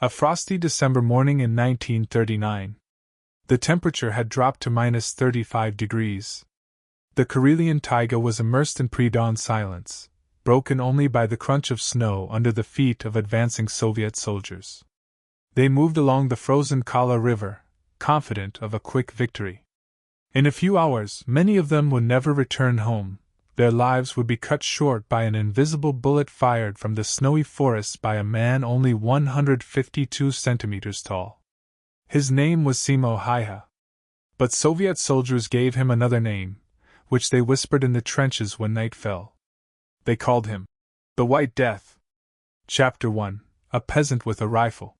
A frosty December morning in 1939. The temperature had dropped to -35 degrees. The Karelian taiga was immersed in pre-dawn silence, broken only by the crunch of snow under the feet of advancing Soviet soldiers. They moved along the frozen Kollaa River, confident of a quick victory. In a few hours, many of them would never return home. Their lives would be cut short by an invisible bullet fired from the snowy forests by a man only 152 centimeters tall. His name was Simo Hyah. But Soviet soldiers gave him another name, which they whispered in the trenches when night fell. They called him the White Death. Chapter 1: A Peasant with a Rifle.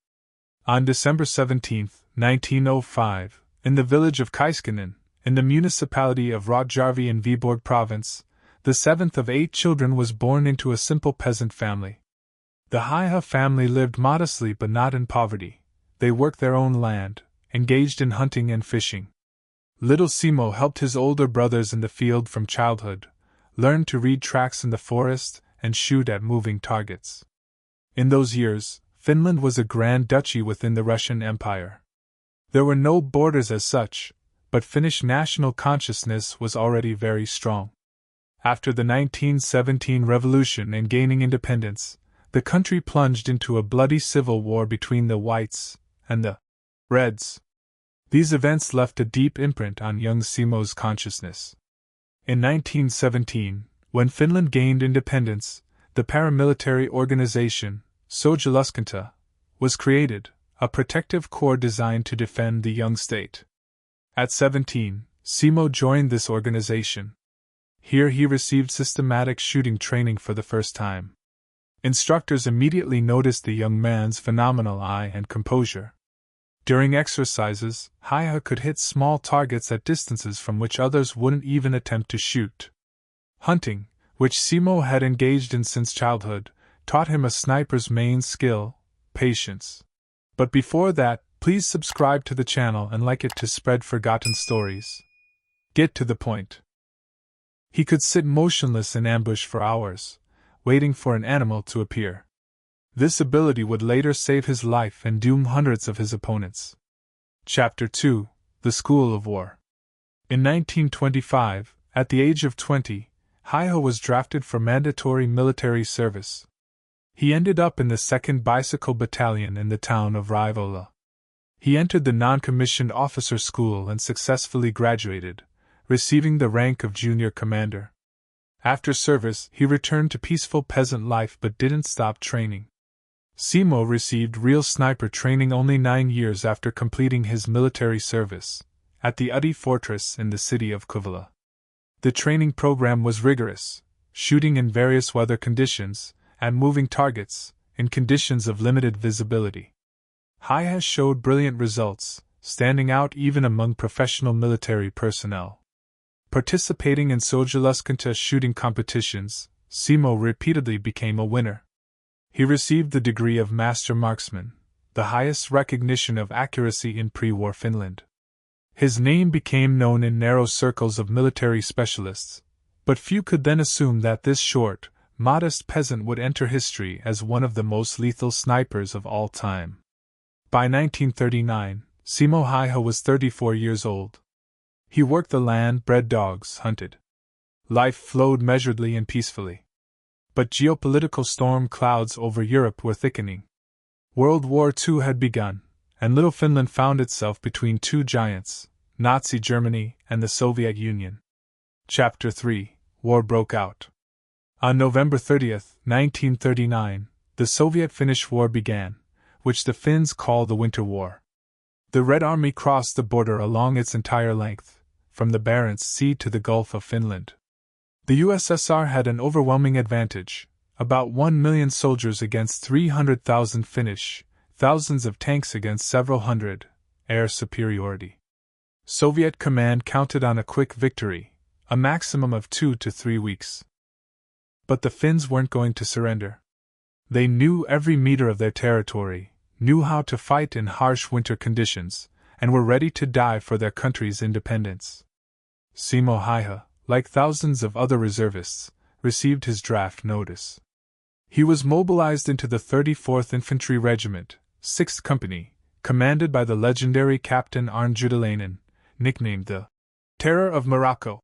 On December 17, 1905, in the village of Kaiskinen, in the municipality of Rotjärvi in Viborg province, the seventh of 8 children was born into a simple peasant family. The Hyah family lived modestly but not in poverty. They worked their own land, engaged in hunting and fishing. Little Simo helped his older brothers in the field from childhood, learned to read tracks in the forest, and shoot at moving targets. In those years, Finland was a grand duchy within the Russian Empire. There were no borders as such, but Finnish national consciousness was already very strong. After the 1917 revolution and gaining independence, the country plunged into a bloody civil war between the Whites and the Reds. These events left a deep imprint on young Simo's consciousness. In 1917, when Finland gained independence, the paramilitary organization, Sotilaskunta, was created, a protective corps designed to defend the young state. At 17, Simo joined this organization. Here he received systematic shooting training for the first time. Instructors immediately noticed the young man's phenomenal eye and composure. During exercises, Hyah could hit small targets at distances from which others wouldn't even attempt to shoot. Hunting, which Simo had engaged in since childhood, taught him a sniper's main skill: patience. But before that, please subscribe to the channel and like it to spread forgotten stories. Get to the point. He could sit motionless in ambush for hours, waiting for an animal to appear. This ability would later save his life and doom hundreds of his opponents. Chapter 2: The School of War. In 1925, at the age of 20, Hyah was drafted for mandatory military service. He ended up in the 2nd Bicycle Battalion in the town of Raivola. He entered the non-commissioned officer school and successfully graduated, receiving the rank of junior commander. After service, he returned to peaceful peasant life but didn't stop training. Simo received real sniper training only 9 years after completing his military service, at the Uti fortress in the city of Kollaa. The training program was rigorous, shooting in various weather conditions, at moving targets, in conditions of limited visibility. Hyah showed brilliant results, standing out even among professional military personnel. Participating in Sotilaskunta shooting competitions, Simo repeatedly became a winner. He received the degree of Master Marksman, the highest recognition of accuracy in pre-war Finland. His name became known in narrow circles of military specialists, but few could then assume that this short, modest peasant would enter history as one of the most lethal snipers of all time. By 1939, Simo Hyah was 34 years old. He worked the land, bred dogs, hunted. Life flowed measuredly and peacefully. But geopolitical storm clouds over Europe were thickening. World War II had begun, and little Finland found itself between two giants, Nazi Germany and the Soviet Union. Chapter 3: War broke out. On November 30, 1939, the Soviet-Finnish War began, which the Finns call the Winter War. The Red Army crossed the border along its entire length, from the Barents Sea to the Gulf of Finland. The USSR had an overwhelming advantage, about 1 million soldiers against 300,000 Finnish, thousands of tanks against several hundred, air superiority. Soviet command counted on a quick victory, a maximum of 2 to 3 weeks. But the Finns weren't going to surrender. They knew every meter of their territory, knew how to fight in harsh winter conditions, and were ready to die for their country's independence. Simo Hyah, like thousands of other reservists, received his draft notice. He was mobilized into the 34th Infantry Regiment, 6th Company, commanded by the legendary Captain Arnjudelainen, nicknamed the Terror of Morocco,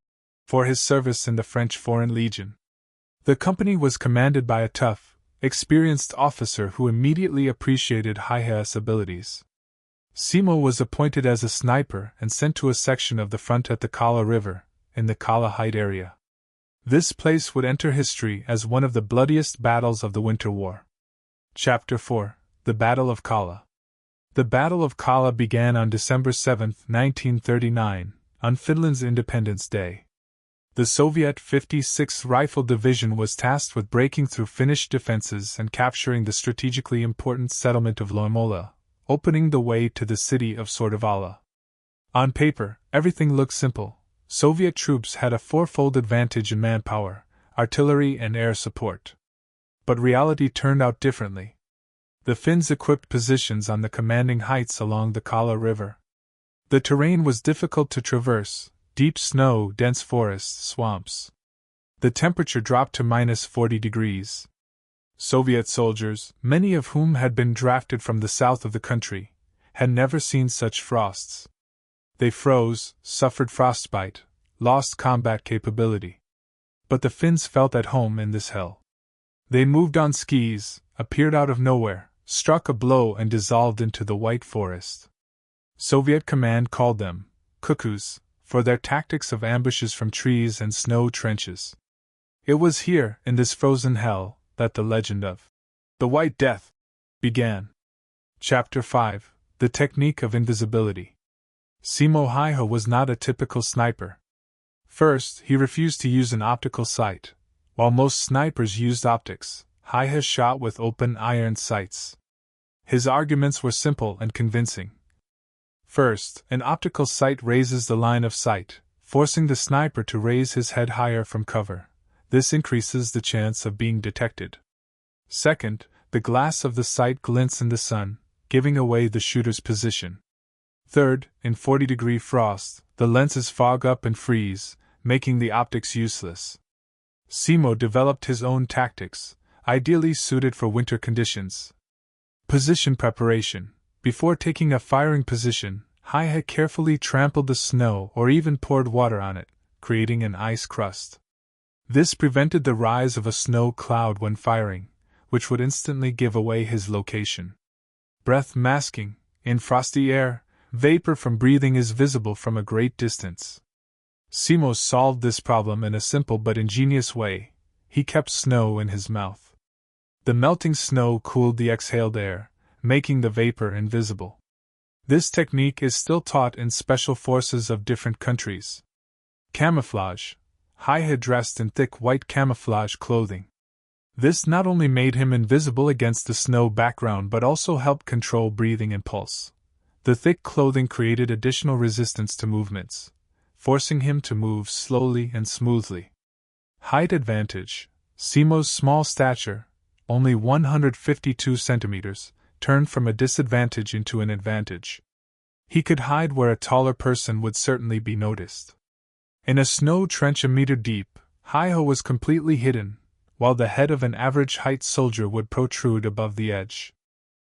for his service in the French Foreign Legion. The company was commanded by a tough, experienced officer who immediately appreciated Hyah's abilities. Simo was appointed as a sniper and sent to a section of the front at the Kollaa River, in the Kollaa Height area. This place would enter history as one of the bloodiest battles of the Winter War. Chapter 4: The Battle of Kollaa. The Battle of Kollaa began on December 7, 1939, on Finland's Independence Day. The Soviet 56th Rifle Division was tasked with breaking through Finnish defenses and capturing the strategically important settlement of Loimola, opening the way to the city of Sordavala. On paper, everything looked simple. Soviet troops had a fourfold advantage in manpower, artillery and air support. But reality turned out differently. The Finns equipped positions on the commanding heights along the Kollaa River. The terrain was difficult to traverse, deep snow, dense forests, swamps. The temperature dropped to -40 degrees. Soviet soldiers, many of whom had been drafted from the south of the country, had never seen such frosts. They froze, suffered frostbite, lost combat capability. But the Finns felt at home in this hell. They moved on skis, appeared out of nowhere, struck a blow and dissolved into the white forest. Soviet command called them cuckoos for their tactics of ambushes from trees and snow trenches. It was here, in this frozen hell, that the legend of the White Death began. Chapter 5: The Technique of Invisibility. Simo Hyah was not a typical sniper. First, he refused to use an optical sight. While most snipers used optics, Hyah shot with open iron sights. His arguments were simple and convincing. First, an optical sight raises the line of sight, forcing the sniper to raise his head higher from cover. This increases the chance of being detected. Second, the glass of the sight glints in the sun, giving away the shooter's position. Third, in 40-degree frost, the lenses fog up and freeze, making the optics useless. Simo developed his own tactics, ideally suited for winter conditions. Position preparation. Before taking a firing position, Hyah carefully trampled the snow or even poured water on it, creating an ice crust. This prevented the rise of a snow cloud when firing, which would instantly give away his location. Breath masking. In frosty air, vapor from breathing is visible from a great distance. Simo solved this problem in a simple but ingenious way. He kept snow in his mouth. The melting snow cooled the exhaled air, making the vapor invisible. This technique is still taught in special forces of different countries. Camouflage. Hyah dressed in thick white camouflage clothing. This not only made him invisible against the snow background but also helped control breathing and pulse. The thick clothing created additional resistance to movements, forcing him to move slowly and smoothly. Height advantage. Simo's small stature, only 152 centimeters, turned from a disadvantage into an advantage. He could hide where a taller person would certainly be noticed. In a snow trench a meter deep, Hyah was completely hidden, while the head of an average height soldier would protrude above the edge.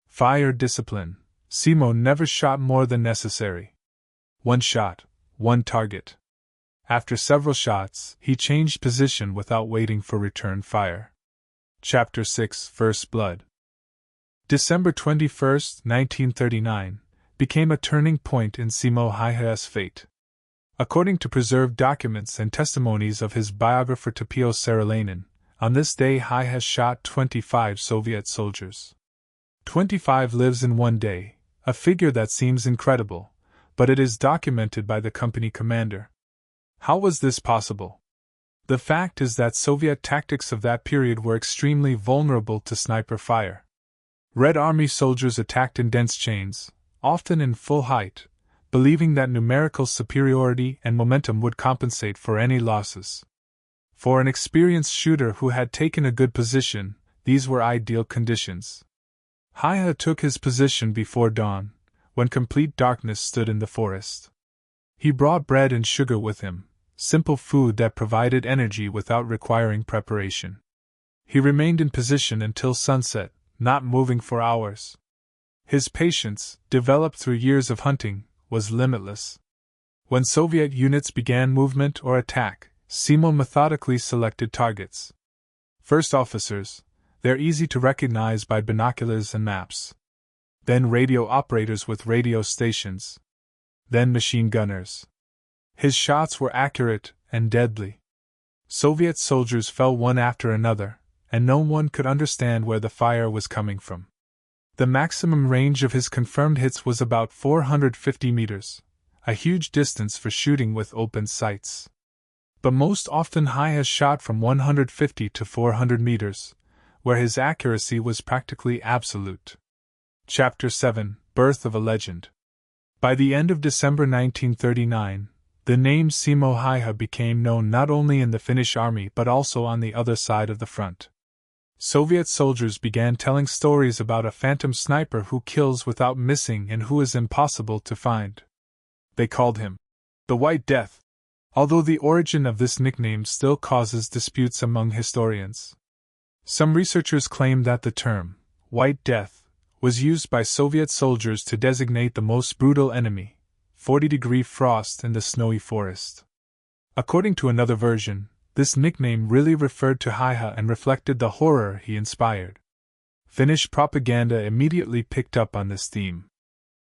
Fire discipline. Simo never shot more than necessary. One shot, one target. After several shots, he changed position without waiting for return fire. Chapter 6: First Blood. December 21, 1939, became a turning point in Simo Hyah's fate. According to preserved documents and testimonies of his biographer Tapio Saralainen, on this day Hyah shot 25 Soviet soldiers. 25 lives in one day, a figure that seems incredible, but it is documented by the company commander. How was this possible? The fact is that Soviet tactics of that period were extremely vulnerable to sniper fire. Red Army soldiers attacked in dense chains, often in full height, believing that numerical superiority and momentum would compensate for any losses. For an experienced shooter who had taken a good position, these were ideal conditions. Hyah took his position before dawn, when complete darkness stood in the forest. He brought bread and sugar with him, simple food that provided energy without requiring preparation. He remained in position until sunset, not moving for hours. His patience, developed through years of hunting, was limitless. When Soviet units began movement or attack, Simo methodically selected targets. First officers, they're easy to recognize by binoculars and maps. Then radio operators with radio stations. Then machine gunners. His shots were accurate and deadly. Soviet soldiers fell one after another, and no one could understand where the fire was coming from. The maximum range of his confirmed hits was about 450 meters, a huge distance for shooting with open sights. But most often Hyah shot from 150 to 400 meters, where his accuracy was practically absolute. Chapter 7: Birth of a Legend. By the end of December 1939, the name Simo Hyah became known not only in the Finnish army but also on the other side of the front. Soviet soldiers began telling stories about a phantom sniper who kills without missing and who is impossible to find. They called him the White Death, although the origin of this nickname still causes disputes among historians. Some researchers claim that the term White Death was used by Soviet soldiers to designate the most brutal enemy, 40-degree frost in the snowy forest. According to another version, this nickname really referred to Hyah and reflected the horror he inspired. Finnish propaganda immediately picked up on this theme.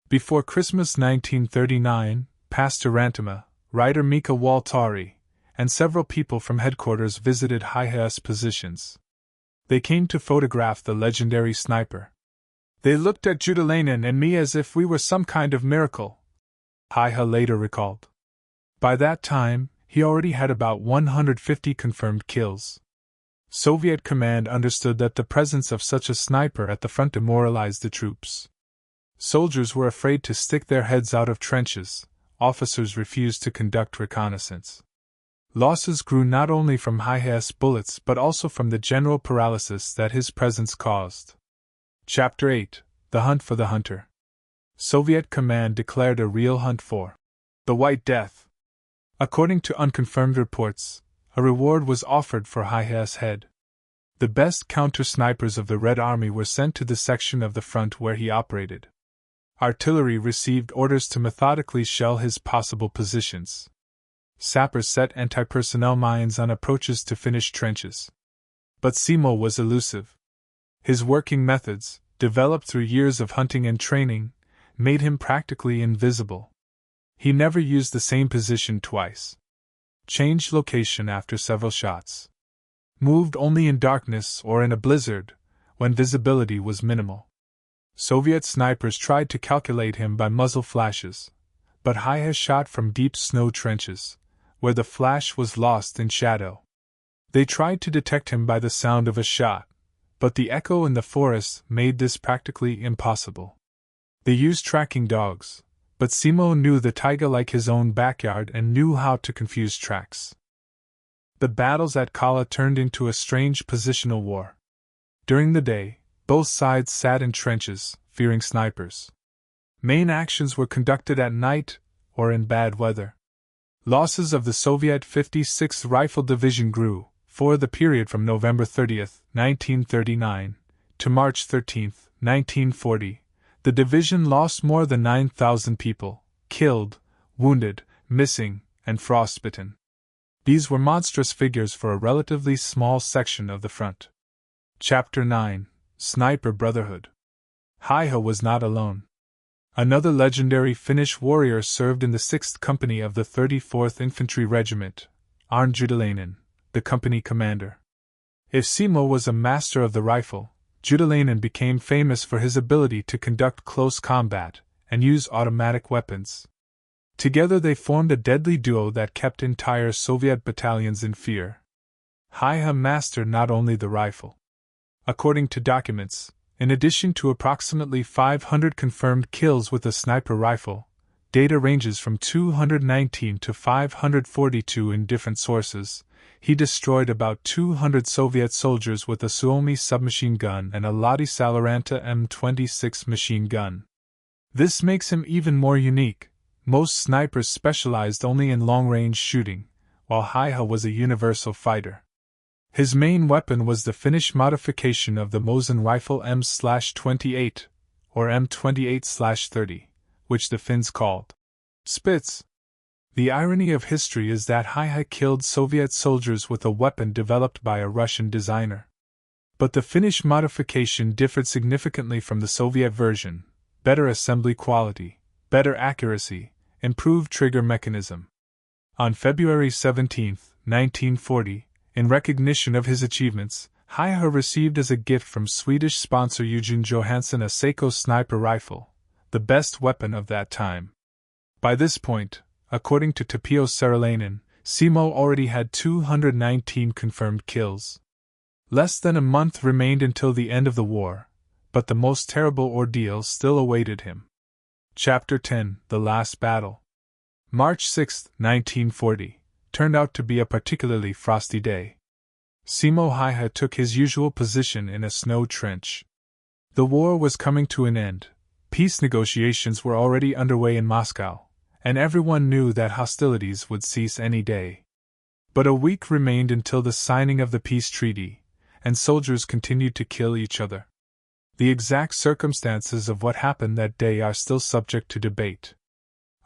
Before Christmas 1939, Pastor Rantama, writer Mika Waltari, and several people from headquarters visited Hyah's positions. They came to photograph the legendary sniper. They looked at Judalainen and me as if we were some kind of miracle, Hyah later recalled. By that time, he already had about 150 confirmed kills. Soviet command understood that the presence of such a sniper at the front demoralized the troops. Soldiers were afraid to stick their heads out of trenches, officers refused to conduct reconnaissance. Losses grew not only from Hyah's bullets but also from the general paralysis that his presence caused. Chapter 8: The Hunt for the Hunter. Soviet command declared a real hunt for the White Death. According to unconfirmed reports, a reward was offered for Hyah's head. The best counter-snipers of the Red Army were sent to the section of the front where he operated. Artillery received orders to methodically shell his possible positions. Sappers set anti-personnel mines on approaches to Finnish trenches. But Simo was elusive. His working methods, developed through years of hunting and training, made him practically invisible. He never used the same position twice. Changed location after several shots. Moved only in darkness or in a blizzard, when visibility was minimal. Soviet snipers tried to calculate him by muzzle flashes, but Hyah shot from deep snow trenches, where the flash was lost in shadow. They tried to detect him by the sound of a shot, but the echo in the forest made this practically impossible. They used tracking dogs, but Simo knew the taiga like his own backyard and knew how to confuse tracks. The battles at Kollaa turned into a strange positional war. During the day, both sides sat in trenches, fearing snipers. Main actions were conducted at night or in bad weather. Losses of the Soviet 56th Rifle Division grew, for the period from November 30, 1939, to March 13, 1940, the division lost more than 9,000 people, killed, wounded, missing, and frostbitten. These were monstrous figures for a relatively small section of the front. Chapter 9: Sniper Brotherhood. Hyah was not alone. Another legendary Finnish warrior served in the 6th Company of the 34th Infantry Regiment, Arne Judalainen, the company commander. If Simo was a master of the rifle, Judalainen became famous for his ability to conduct close combat and use automatic weapons. Together they formed a deadly duo that kept entire Soviet battalions in fear. Hyah mastered not only the rifle. According to documents, in addition to approximately 500 confirmed kills with a sniper rifle, data ranges from 219 to 542 in different sources, he destroyed about 200 Soviet soldiers with a Suomi submachine gun and a Lahti Saloranta M26 machine gun. This makes him even more unique. Most snipers specialized only in long-range shooting, while Hyah was a universal fighter. His main weapon was the Finnish modification of the Mosin rifle M/28, or M28/30, which the Finns called Spits. The irony of history is that Hyah killed Soviet soldiers with a weapon developed by a Russian designer. But the Finnish modification differed significantly from the Soviet version: better assembly quality, better accuracy, improved trigger mechanism. On February 17, 1940, in recognition of his achievements, Hyah received as a gift from Swedish sponsor Eugene Johansson a Seiko sniper rifle, the best weapon of that time. By this point, according to Tapio Seralainen, Simo already had 219 confirmed kills. Less than a month remained until the end of the war, but the most terrible ordeal still awaited him. Chapter 10: The Last Battle. March 6, 1940, turned out to be a particularly frosty day. Simo Hyah took his usual position in a snow trench. The war was coming to an end, peace negotiations were already underway in Moscow, and everyone knew that hostilities would cease any day. But a week remained until the signing of the peace treaty, and soldiers continued to kill each other. The exact circumstances of what happened that day are still subject to debate.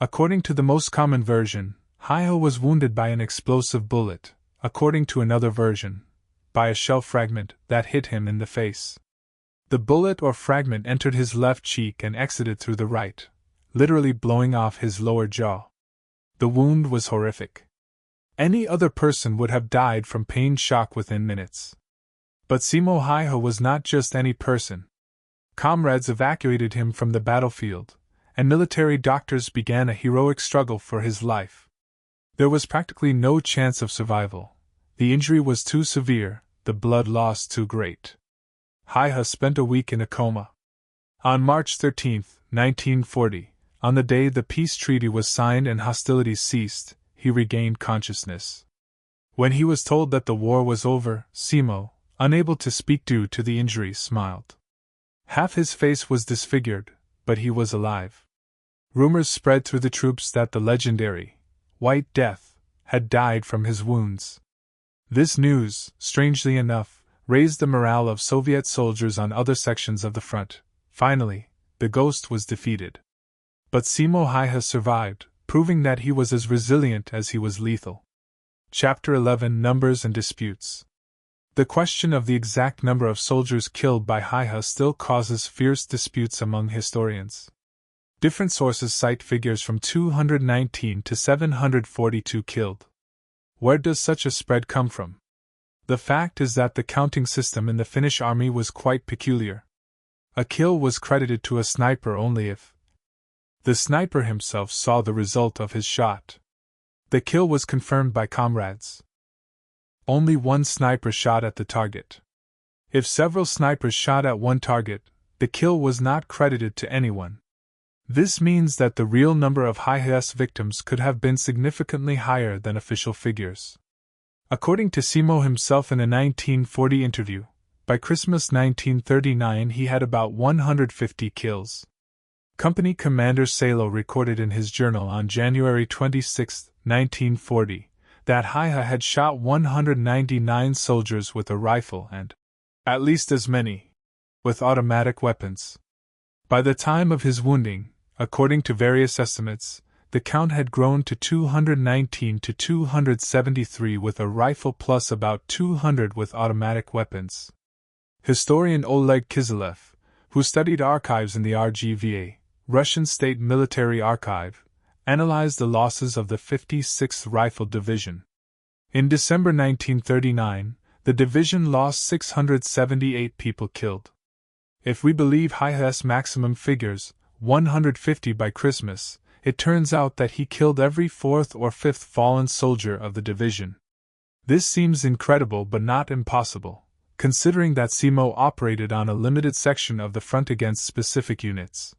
According to the most common version, Hyah was wounded by an explosive bullet, according to another version, by a shell fragment that hit him in the face. The bullet or fragment entered his left cheek and exited through the right, literally blowing off his lower jaw. The wound was horrific. Any other person would have died from pain shock within minutes. But Simo Hyah was not just any person. Comrades evacuated him from the battlefield, and military doctors began a heroic struggle for his life. There was practically no chance of survival. The injury was too severe, the blood loss too great. Hyah spent a week in a coma. On March 13, 1940, on the day the peace treaty was signed and hostilities ceased, he regained consciousness. When he was told that the war was over, Simo, unable to speak due to the injury, smiled. Half his face was disfigured, but he was alive. Rumors spread through the troops that the legendary White Death had died from his wounds. This news, strangely enough, raised the morale of Soviet soldiers on other sections of the front. Finally, the ghost was defeated. But Simo Hyah survived, proving that he was as resilient as he was lethal. Chapter 11: Numbers and Disputes. The question of the exact number of soldiers killed by Hyah still causes fierce disputes among historians. Different sources cite figures from 219 to 742 killed. Where does such a spread come from? The fact is that the counting system in the Finnish army was quite peculiar. A kill was credited to a sniper only if the sniper himself saw the result of his shot. The kill was confirmed by comrades. Only one sniper shot at the target. If several snipers shot at one target, the kill was not credited to anyone. This means that the real number of Hyah's victims could have been significantly higher than official figures. According to Simo himself in a 1940 interview, by Christmas 1939 he had about 150 kills. Company Commander Salo recorded in his journal on January 26, 1940, that Hyah had shot 199 soldiers with a rifle and at least as many with automatic weapons. By the time of his wounding, according to various estimates, the count had grown to 219 to 273 with a rifle plus about 200 with automatic weapons. Historian Oleg Kiselev, who studied archives in the RGVA, Russian State Military Archive, analyzed the losses of the 56th Rifle Division. In December 1939, the division lost 678 people killed. If we believe Hyah's maximum figures, 150 by Christmas, it turns out that he killed every fourth or fifth fallen soldier of the division. This seems incredible but not impossible, considering that Simo operated on a limited section of the front against specific units.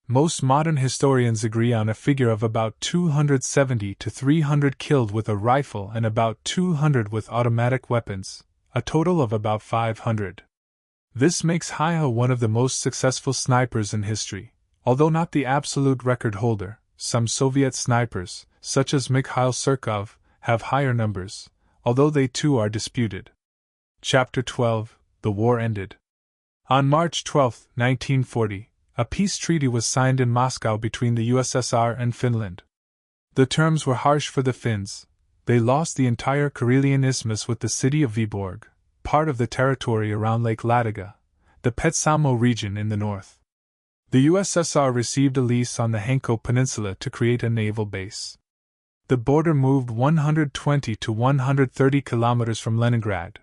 Most modern historians agree on a figure of about 270 to 300 killed with a rifle and about 200 with automatic weapons, a total of about 500. This makes Hyah one of the most successful snipers in history. Although not the absolute record holder, some Soviet snipers, such as Mikhail Surkov, have higher numbers, although they too are disputed. Chapter 12: The war ended. On March 12, 1940, a peace treaty was signed in Moscow between the USSR and Finland. The terms were harsh for the Finns. They lost the entire Karelian isthmus with the city of Viborg, part of the territory around Lake Ladoga, the Petsamo region in the north. The USSR received a lease on the Hanko Peninsula to create a naval base. The border moved 120 to 130 kilometers from Leningrad.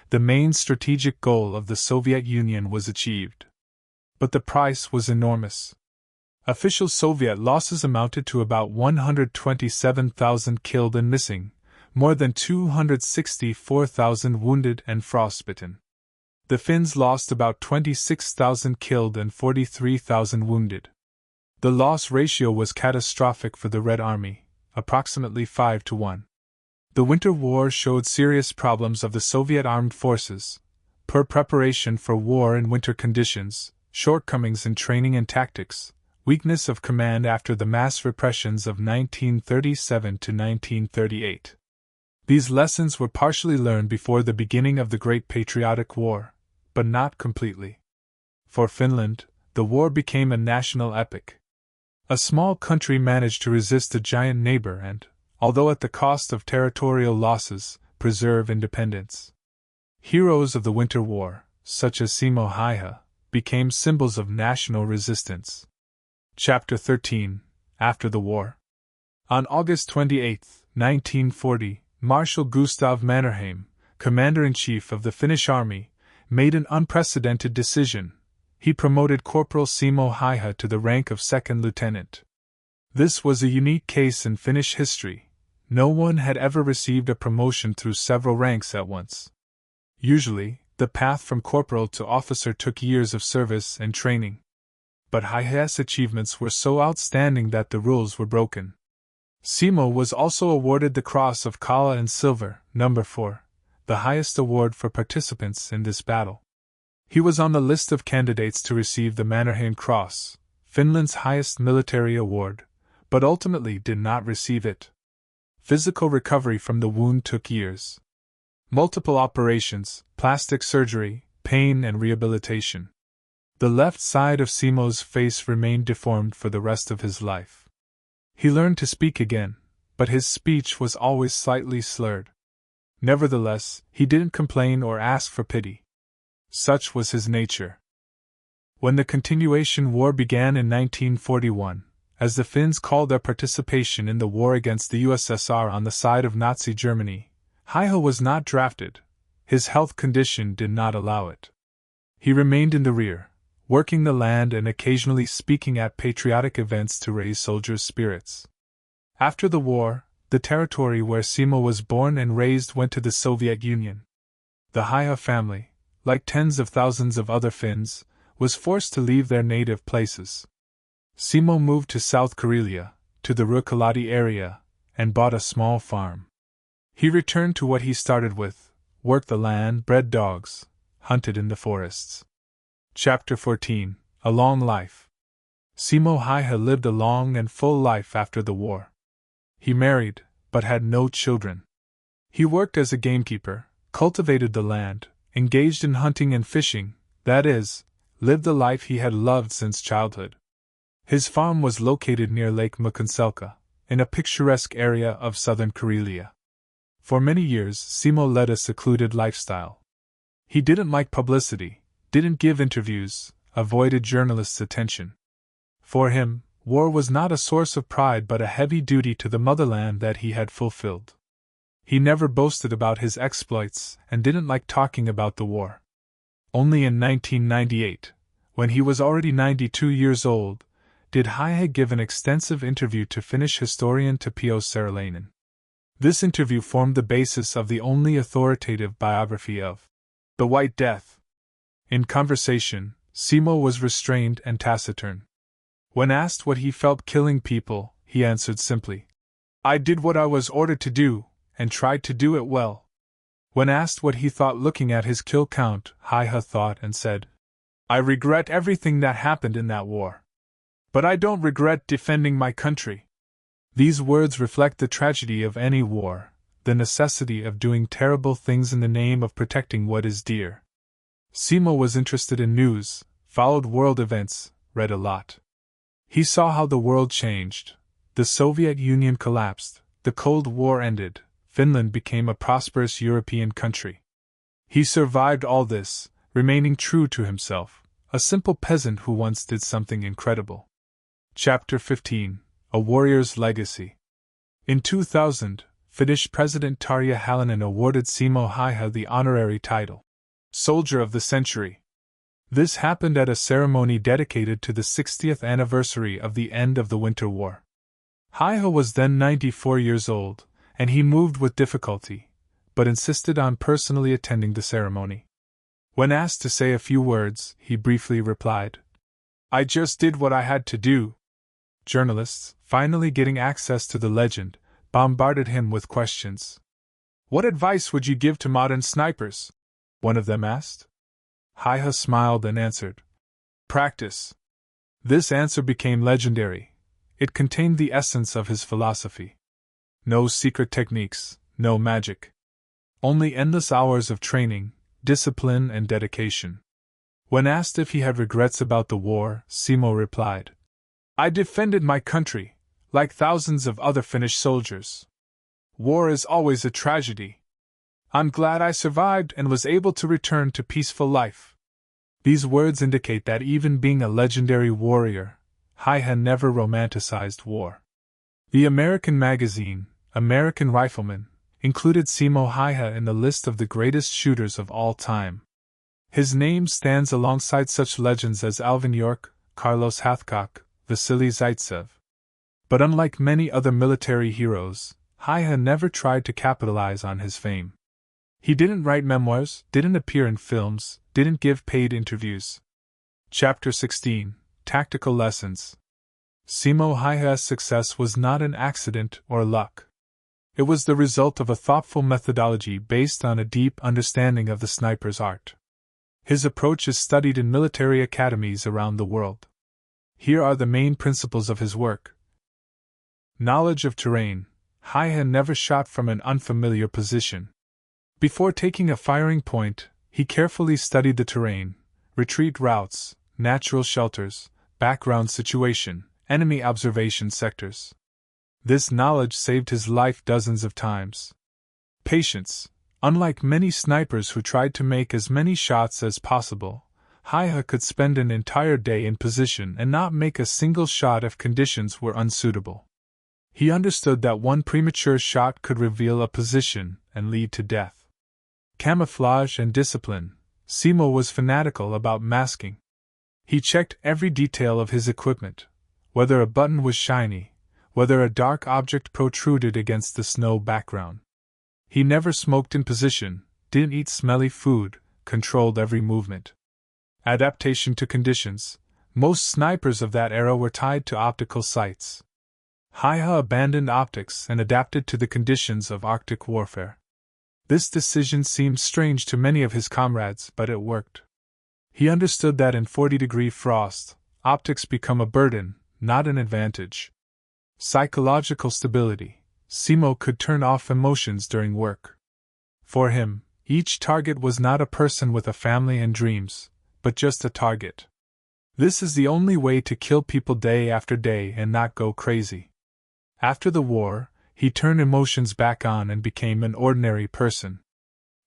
The main strategic goal of the Soviet Union was achieved. But the price was enormous. Official Soviet losses amounted to about 127,000 killed and missing, more than 264,000 wounded and frostbitten. The Finns lost about 26,000 killed and 43,000 wounded. The loss ratio was catastrophic for the Red Army, approximately 5 to 1. The Winter War showed serious problems of the Soviet armed forces: poor preparation for war in winter conditions, shortcomings in training and tactics, weakness of command after the mass repressions of 1937 to 1938. These lessons were partially learned before the beginning of the Great Patriotic War, but not completely. For Finland, the war became a national epic. A small country managed to resist a giant neighbor and, although at the cost of territorial losses, preserve independence. Heroes of the Winter War, such as Simo Hyah, became symbols of national resistance. Chapter 13. After the War. On August 28, 1940, Marshal Gustav Mannerheim, Commander-in-Chief of the Finnish Army, made an unprecedented decision. He promoted Corporal Simo Hyah to the rank of second lieutenant. This was a unique case in Finnish history. No one had ever received a promotion through several ranks at once. Usually, the path from corporal to officer took years of service and training. But Hyah's achievements were so outstanding that the rules were broken. Simo was also awarded the Cross of Kollaa in Silver, number 4, the highest award for participants in this battle. He was on the list of candidates to receive the Mannerheim Cross, Finland's highest military award, but ultimately did not receive it. Physical recovery from the wound took years. Multiple operations, plastic surgery, pain and rehabilitation. The left side of Simo's face remained deformed for the rest of his life. He learned to speak again, but his speech was always slightly slurred. Nevertheless, he didn't complain or ask for pity. Such was his nature. When the Continuation War began in 1941, as the Finns called their participation in the war against the USSR on the side of Nazi Germany, Hyah was not drafted. His health condition did not allow it. He remained in the rear, working the land and occasionally speaking at patriotic events to raise soldiers' spirits. After the war, the territory where Simo was born and raised went to the Soviet Union. The Hyah family, like tens of thousands of other Finns, was forced to leave their native places. Simo moved to South Karelia, to the Ruokolahti area, and bought a small farm. He returned to what he started with: worked the land, bred dogs, hunted in the forests. Chapter 14. A Long Life. Simo Hyah lived a long and full life after the war. He married, but had no children. He worked as a gamekeeper, cultivated the land, engaged in hunting and fishing, that is, lived the life he had loved since childhood. His farm was located near Lake Mukonselka, in a picturesque area of southern Karelia. For many years, Simo led a secluded lifestyle. He didn't like publicity, didn't give interviews, avoided journalists' attention. For him, war was not a source of pride but a heavy duty to the motherland that he had fulfilled. He never boasted about his exploits and didn't like talking about the war. Only in 1998, when he was already 92 years old, did Hyah give an extensive interview to Finnish historian Tapio Saralainen. This interview formed the basis of the only authoritative biography of the White Death. In conversation, Simo was restrained and taciturn. When asked what he felt killing people, he answered simply, "I did what I was ordered to do, and tried to do it well." When asked what he thought looking at his kill count, Hyah thought and said, "I regret everything that happened in that war. But I don't regret defending my country." These words reflect the tragedy of any war, the necessity of doing terrible things in the name of protecting what is dear. Simo was interested in news, followed world events, read a lot. He saw how the world changed. The Soviet Union collapsed, the Cold War ended, Finland became a prosperous European country. He survived all this, remaining true to himself, a simple peasant who once did something incredible. Chapter 15: A Warrior's Legacy. In 2000, Finnish President Tarja Halonen awarded Simo Hyah the honorary title, Soldier of the Century. This happened at a ceremony dedicated to the 60th anniversary of the end of the Winter War. Hyah was then 94 years old, and he moved with difficulty, but insisted on personally attending the ceremony. When asked to say a few words, he briefly replied, "I just did what I had to do." Journalists, finally getting access to the legend, bombarded him with questions. "What advice would you give to modern snipers?" one of them asked. Hyah smiled and answered, "Practice." This answer became legendary. It contained the essence of his philosophy. No secret techniques, no magic. Only endless hours of training, discipline, and dedication. When asked if he had regrets about the war, Simo replied, "I defended my country, like thousands of other Finnish soldiers. War is always a tragedy. I'm glad I survived and was able to return to peaceful life." These words indicate that even being a legendary warrior, Hyah never romanticized war. The American magazine, American Rifleman, included Simo Hyah in the list of the greatest shooters of all time. His name stands alongside such legends as Alvin York, Carlos Hathcock, Vasily Zaitsev. But unlike many other military heroes, Hyah never tried to capitalize on his fame. He didn't write memoirs, didn't appear in films, didn't give paid interviews. Chapter 16: Tactical Lessons. Simo Hyah's success was not an accident or luck. It was the result of a thoughtful methodology based on a deep understanding of the sniper's art. His approach is studied in military academies around the world. Here are the main principles of his work. Knowledge of terrain. Hyah never shot from an unfamiliar position. Before taking a firing point, he carefully studied the terrain, retreat routes, natural shelters, background situation, enemy observation sectors. This knowledge saved his life dozens of times. Patience. Unlike many snipers who tried to make as many shots as possible, Hyah could spend an entire day in position and not make a single shot if conditions were unsuitable. He understood that one premature shot could reveal a position and lead to death. Camouflage and discipline. Simo was fanatical about masking. He checked every detail of his equipment, whether a button was shiny, whether a dark object protruded against the snow background. He never smoked in position, didn't eat smelly food, controlled every movement. Adaptation to conditions. Most snipers of that era were tied to optical sights. Hyah abandoned optics and adapted to the conditions of Arctic warfare. This decision seemed strange to many of his comrades, but it worked. He understood that in 40-degree frost, optics become a burden, not an advantage. Psychological stability. Simo could turn off emotions during work. For him, each target was not a person with a family and dreams, but just a target. This is the only way to kill people day after day and not go crazy. After the war, he turned emotions back on and became an ordinary person.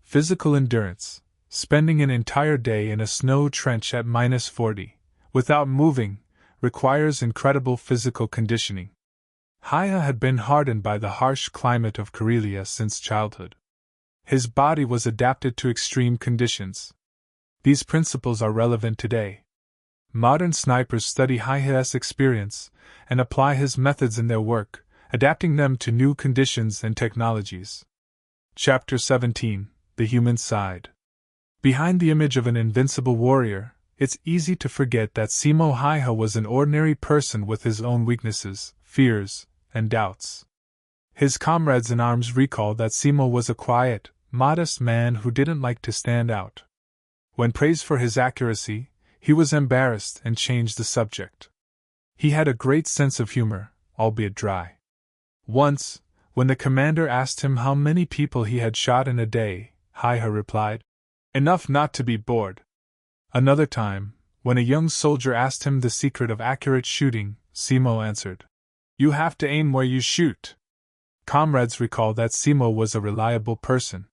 Physical endurance. Spending an entire day in a snow trench at -40, without moving, requires incredible physical conditioning. Hyah had been hardened by the harsh climate of Karelia since childhood. His body was adapted to extreme conditions. These principles are relevant today. Modern snipers study Hyah's experience and apply his methods in their work, adapting them to new conditions and technologies. Chapter 17: The Human Side. Behind the image of an invincible warrior, it's easy to forget that Simo Hyah was an ordinary person with his own weaknesses, fears, and doubts. His comrades in arms recall that Simo was a quiet, modest man who didn't like to stand out. When praised for his accuracy, he was embarrassed and changed the subject. He had a great sense of humor, albeit dry. Once, when the commander asked him how many people he had shot in a day, Hyah replied, "Enough not to be bored." Another time, When a young soldier asked him the secret of accurate shooting, Simo answered, "You have to aim where you shoot." Comrades recall that Simo was a reliable person.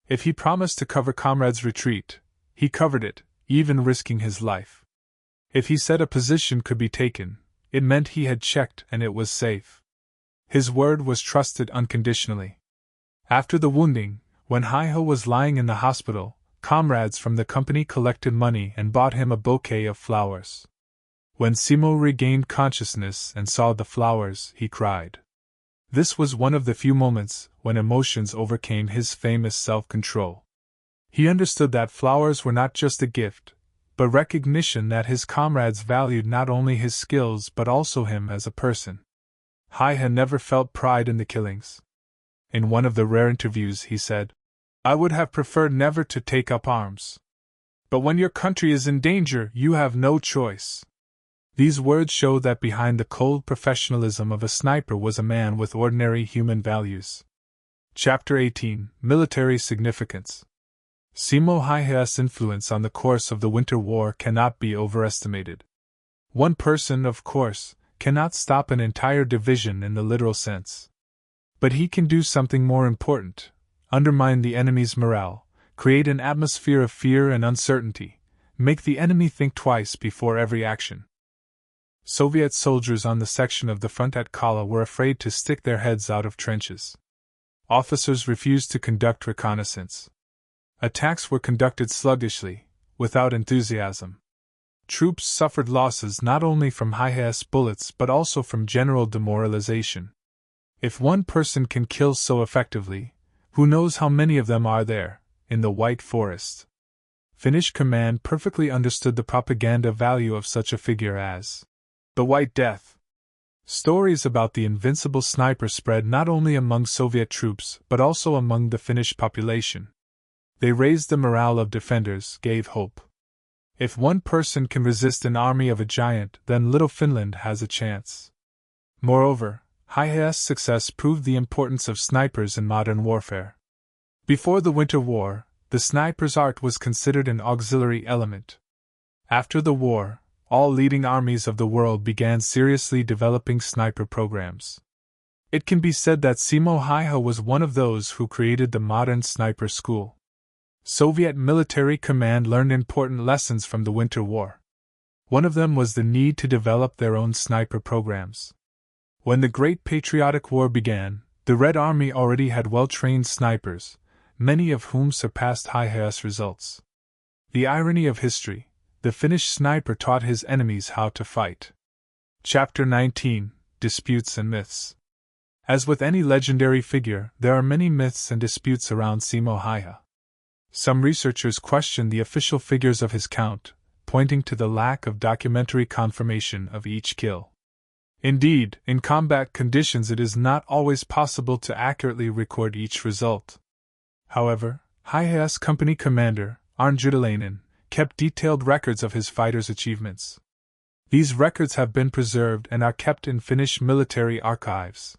If he promised to cover comrades' retreat, he covered it, even risking his life. If he said a position could be taken, it meant he had checked and it was safe. His word was trusted unconditionally. After the wounding, when Hyah was lying in the hospital, comrades from the company collected money and bought him a bouquet of flowers. When Simo regained consciousness and saw the flowers, he cried. This was one of the few moments when emotions overcame his famous self-control. He understood that flowers were not just a gift, but recognition that his comrades valued not only his skills but also him as a person. Hyah never felt pride in the killings. In one of the rare interviews he said, "I would have preferred never to take up arms. But when your country is in danger, you have no choice." These words show that behind the cold professionalism of a sniper was a man with ordinary human values. Chapter 18: Military Significance. Simo Hyah's influence on the course of the Winter War cannot be overestimated. One person, of course, cannot stop an entire division in the literal sense. But he can do something more important: undermine the enemy's morale, create an atmosphere of fear and uncertainty, make the enemy think twice before every action. Soviet soldiers on the section of the front at Kollaa were afraid to stick their heads out of trenches. Officers refused to conduct reconnaissance. Attacks were conducted sluggishly, without enthusiasm. Troops suffered losses not only from Hyah's bullets but also from general demoralization. If one person can kill so effectively, who knows how many of them are there, in the White Forest? Finnish command perfectly understood the propaganda value of such a figure as the White Death. Stories about the invincible sniper spread not only among Soviet troops but also among the Finnish population. They raised the morale of defenders, gave hope. If one person can resist an army of a giant, then little Finland has a chance. Moreover, Hyah's success proved the importance of snipers in modern warfare. Before the Winter War, the sniper's art was considered an auxiliary element. After the war, all leading armies of the world began seriously developing sniper programs. It can be said that Simo Hyah was one of those who created the modern sniper school. Soviet military command learned important lessons from the Winter War. One of them was the need to develop their own sniper programs. When the Great Patriotic War began, the Red Army already had well-trained snipers, many of whom surpassed Hyah's results. The irony of history: the Finnish sniper taught his enemies how to fight. Chapter 19: Disputes and Myths. As with any legendary figure, there are many myths and disputes around Simo Hyah. Some researchers question the official figures of his count, pointing to the lack of documentary confirmation of each kill. Indeed, in combat conditions it is not always possible to accurately record each result. However, Hyah's company commander, Arnjutalainen, kept detailed records of his fighters' achievements. These records have been preserved and are kept in Finnish military archives.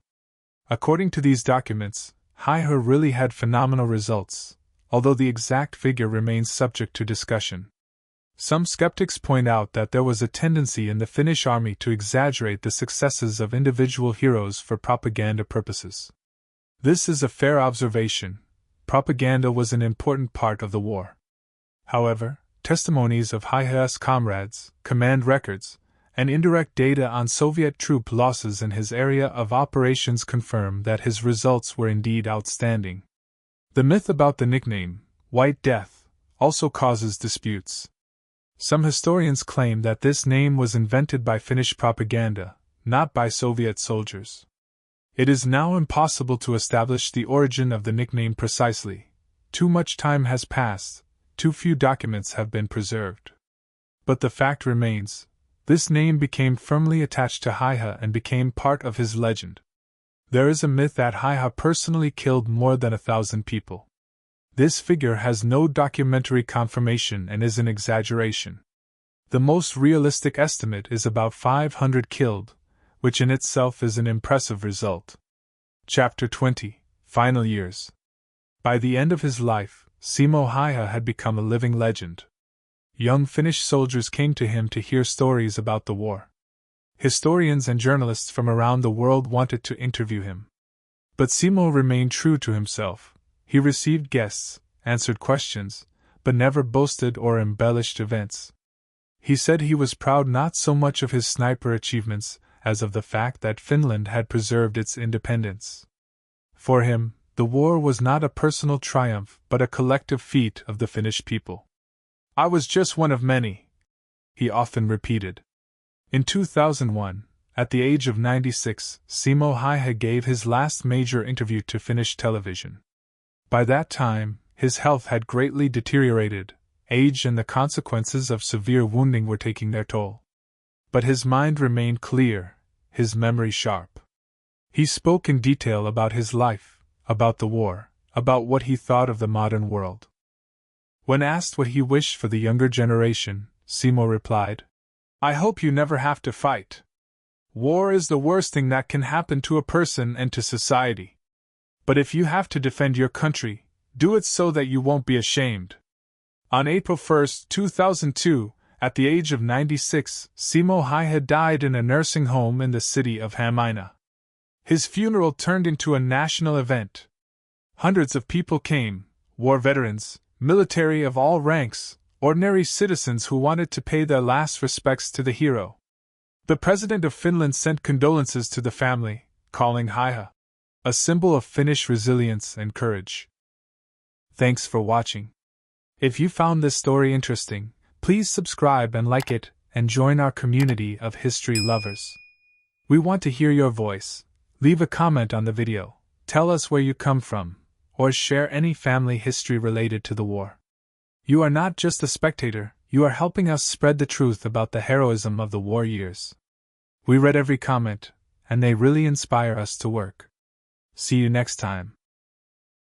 According to these documents, Hyah really had phenomenal results, although the exact figure remains subject to discussion. Some skeptics point out that there was a tendency in the Finnish army to exaggerate the successes of individual heroes for propaganda purposes. This is a fair observation. Propaganda was an important part of the war. However, testimonies of Hyah's comrades, command records, and indirect data on Soviet troop losses in his area of operations confirm that his results were indeed outstanding. The myth about the nickname, White Death, also causes disputes. Some historians claim that this name was invented by Finnish propaganda, not by Soviet soldiers. It is now impossible to establish the origin of the nickname precisely. Too much time has passed, too few documents have been preserved. But the fact remains: this name became firmly attached to Hyah and became part of his legend. There is a myth that Hyah personally killed more than 1,000 people. This figure has no documentary confirmation and is an exaggeration. The most realistic estimate is about 500 killed, which in itself is an impressive result. Chapter 20: Final Years. By the end of his life, Simo Hyah had become a living legend. young Finnish soldiers came to him to hear stories about the war. Historians and journalists from around the world wanted to interview him. But Simo remained true to himself. He received guests, answered questions, but never boasted or embellished events. He said he was proud not so much of his sniper achievements as of the fact that Finland had preserved its independence. For him, the war was not a personal triumph but a collective feat of the Finnish people. "I was just one of many," he often repeated. In 2001, at the age of 96, Simo Hyah gave his last major interview to Finnish television. By that time, his health had greatly deteriorated, age and the consequences of severe wounding were taking their toll. But his mind remained clear, his memory sharp. He spoke in detail about his life, about the war, about what he thought of the modern world. When asked what he wished for the younger generation, Simo replied, "I hope you never have to fight. War is the worst thing that can happen to a person and to society. But if you have to defend your country, do it so that you won't be ashamed." On April 1, 2002, at the age of 96, Simo Hyah died in a nursing home in the city of Hämeenlinna. His funeral turned into a national event. Hundreds of people came, war veterans, military of all ranks, ordinary citizens who wanted to pay their last respects to the hero. The President of Finland sent condolences to the family, calling Hyah a symbol of Finnish resilience and courage. Thanks for watching. If you found this story interesting, please subscribe and like it, and join our community of history lovers. We want to hear your voice. Leave a comment on the video, tell us where you come from, or share any family history related to the war. You are not just a spectator, you are helping us spread the truth about the heroism of the war years. We read every comment, and they really inspire us to work. See you next time.